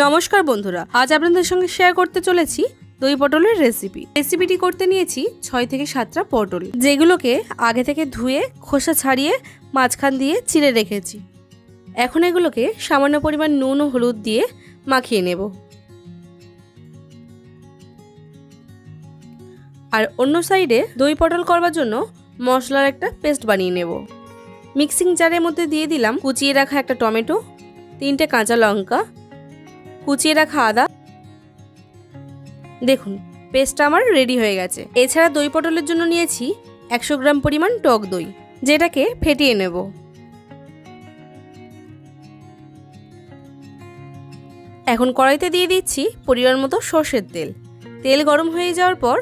নমস্কার বন্ধুরা, আজ আপনাদের সঙ্গে শেয়ার করতে চলেছি দই পটলের রেসিপিটি করতে নিয়েছি 6 থেকে 7টা পটল, যেগুলোকে আগে থেকে ধুয়ে খোসা ছাড়িয়ে মাঝখান দিয়ে চিড়ে রেখেছি। এখন এগুলোকে সামান্য পরিমাণ নুন ও হলুদ দিয়ে মাখিয়ে নেব। আর অন্য সাইডে দই পটল করবার জন্য মশলার একটা পেস্ট বানিয়ে নেব। মিক্সিং জারের মধ্যে দিয়ে দিলাম কুচিয়ে রাখা একটা টমেটো, 3টে কাঁচা লঙ্কা, কুচিয়ে রাখা আদা। দেখুন পেস্টটা আমার রেডি হয়ে গেছে। এছাড়া দই পটলের জন্য নিয়েছি 100 গ্রাম পরিমাণ টক দই, যেটাকে ফেটিয়ে নেব। এখন কড়াইতে দিয়ে দিচ্ছি পরিমাণ মতো সর্ষের তেল। তেল গরম হয়ে যাওয়ার পর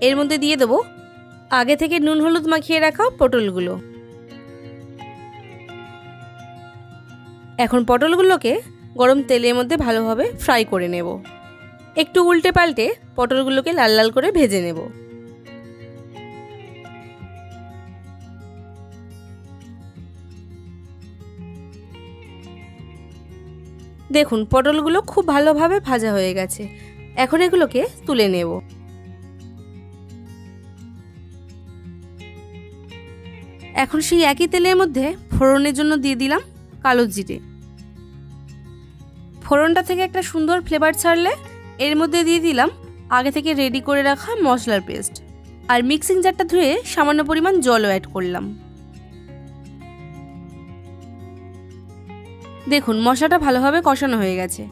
এর মধ্যে দিয়ে দেব আগে থেকে নুন হলুদ মাখিয়ে রাখা পটলগুলো। এখন পটলগুলোকে গরম তেলের মধ্যে ভালোভাবে ফ্রাই করে নেব। একটু উল্টে পাল্টে পটলগুলোকে লাল লাল করে ভেজে নেব। দেখুন পটলগুলো খুব ভালোভাবে ভাজা হয়ে গেছে। এখন এগুলোকে তুলে নেব। এখন সেই একই তেলের মধ্যে ফোড়নের জন্য দিয়ে দিলাম কালো জিরে। ফোড়নটা থেকে একটা সুন্দর ফ্লেভার ছাড়লে এর মধ্যে দিয়ে দিলাম আগে থেকে রেডি করে রাখা মশলার পেস্ট। আর মিক্সিং জারটা ধুয়ে সামান্য পরিমাণ জলও অ্যাড করলাম। দেখুন মশলাটা ভালোভাবে কষানো হয়ে গেছে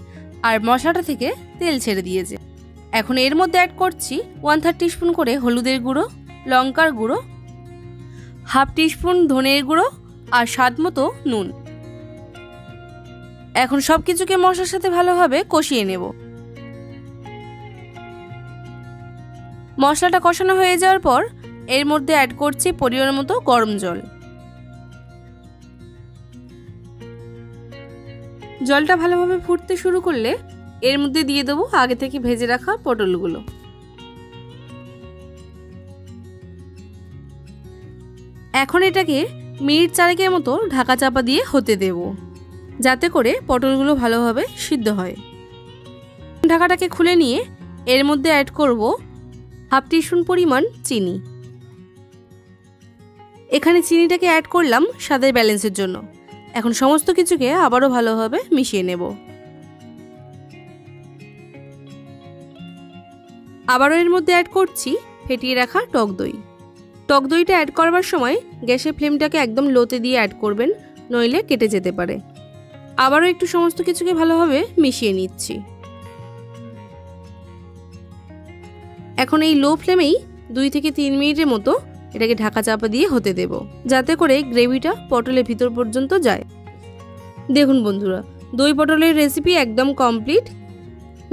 আর মশলাটা থেকে তেল ছেড়ে দিয়েছে। এখন এর মধ্যে অ্যাড করছি 1/3 টিস্পুন করে হলুদের গুঁড়ো, লঙ্কার গুঁড়ো, 1/2 টিস্পুন ধনের গুঁড়ো আর স্বাদ মতো নুন। এখন সবকিছুকে মশলার সাথে ভালোভাবে কষিয়ে নেব। মশলাটা কষানো হয়ে যাওয়ার পর এর মধ্যে অ্যাড করছি পরিমাণ মতো গরম জল। জলটা ভালোভাবে ফুটতে শুরু করলে এর মধ্যে দিয়ে দেবো আগে থেকে ভেজে রাখা পটলগুলো। এখন এটাকে মিনিট 4 মতো ঢাকা চাপা দিয়ে হতে দেব, যাতে করে পটলগুলো ভালোভাবে সিদ্ধ হয়। ঢাকাটাকে খুলে নিয়ে এর মধ্যে অ্যাড করব 1/2 টিস্পুন পরিমাণ চিনি। এখানে চিনিটাকে অ্যাড করলাম স্বাদের ব্যালেন্সের জন্য। এখন সমস্ত কিছুকে আবারও ভালোভাবে মিশিয়ে নেব। আবারও এর মধ্যে অ্যাড করছি ফেটিয়ে রাখা টক দই। টক দইটা অ্যাড করবার সময় গ্যাসের ফ্লেমটাকে একদম লোতে দিয়ে অ্যাড করবেন, নইলে কেটে যেতে পারে। আবারও একটু সমস্ত কিছুকে ভালোভাবে মিশিয়ে নিচ্ছি। এখন এই লো ফ্লেমেই 2 থেকে 3 মিনিটের মতো এটাকে ঢাকা চাপা দিয়ে হতে দেব, যাতে করে গ্রেভিটা পটলের ভিতর পর্যন্ত যায়। দেখুন বন্ধুরা, দই পটলের রেসিপি একদম কমপ্লিট।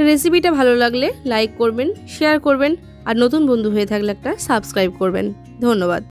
রেসিপিটা ভালো লাগলে লাইক করবেন, শেয়ার করবেন আর নতুন বন্ধু হয়ে থাকলে একটা সাবস্ক্রাইব করবেন। ধন্যবাদ।